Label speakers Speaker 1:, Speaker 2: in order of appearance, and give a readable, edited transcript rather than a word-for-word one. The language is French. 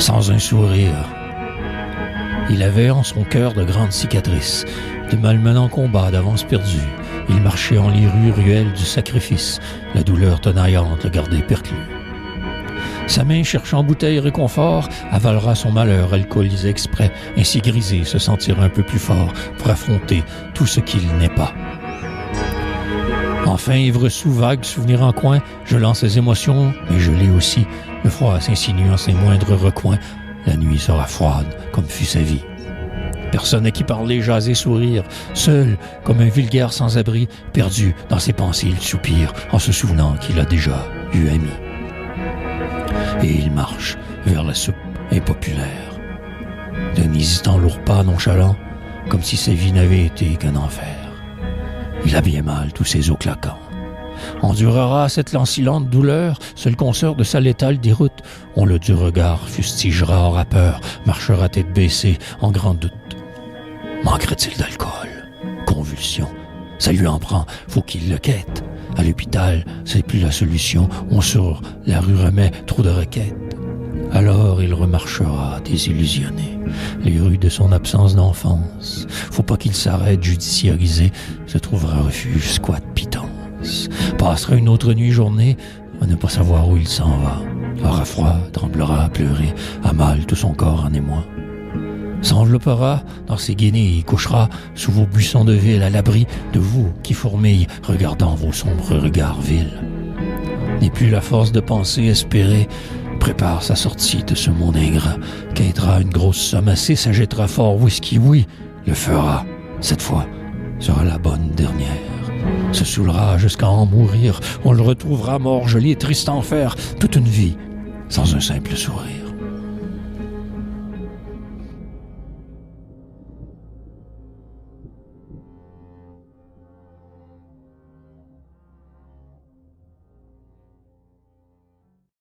Speaker 1: sans un sourire. Il avait en son cœur de grandes cicatrices, de malmenants combats d'avance perdus. Il marchait en les ruelles du sacrifice, la douleur tenaillante le gardait perclus. Sa main cherchant bouteille réconfort, avalera son malheur alcoolisé exprès, ainsi grisé se sentira un peu plus fort pour affronter tout ce qu'il n'est pas. Enfin, ivre sous vague, souvenir en coin, je lance ses émotions, mais je l'ai aussi. Le froid s'insinue en ses moindres recoins. La nuit sera froide, comme fut sa vie. Personne à qui parler, jaser, sourire. Seul, comme un vulgaire sans-abri, perdu dans ses pensées, il soupire en se souvenant qu'il a déjà eu ami. Et il marche vers la soupe impopulaire, d'un hésitant lourd pas nonchalant, comme si sa vie n'avait été qu'un enfer. Il a bien mal tous ses os claquants. Endurera cette lancilante douleur, seul consoeur de sa létale déroute. On le du regard fustigera en rappeur, marchera tête baissée en grand doute. Manquerait-il d'alcool? Convulsion. Ça lui en prend, faut qu'il le quête. À l'hôpital, c'est plus la solution. On sur la rue remet trop de requêtes. Alors il remarchera désillusionné les rues de son absence d'enfance. Faut pas qu'il s'arrête judiciarisé, se trouvera refuge, squat, pitance. Passera une autre nuit-journée à ne pas savoir où il s'en va. Aura froid, tremblera, pleurer, a mal tout son corps en émoi. S'enveloppera dans ses guenilles et couchera sous vos buissons de ville à l'abri de vous qui fourmillent, regardant vos sombres regards vils. N'est plus la force de penser, espérer, prépare sa sortie de ce monde ingrat, quêtera une grosse somme assez, s'ajettera fort whisky, oui, le fera, cette fois, sera la bonne dernière. Se saoulera jusqu'à en mourir, on le retrouvera mort, gelé, triste enfer, toute une vie, sans un simple sourire.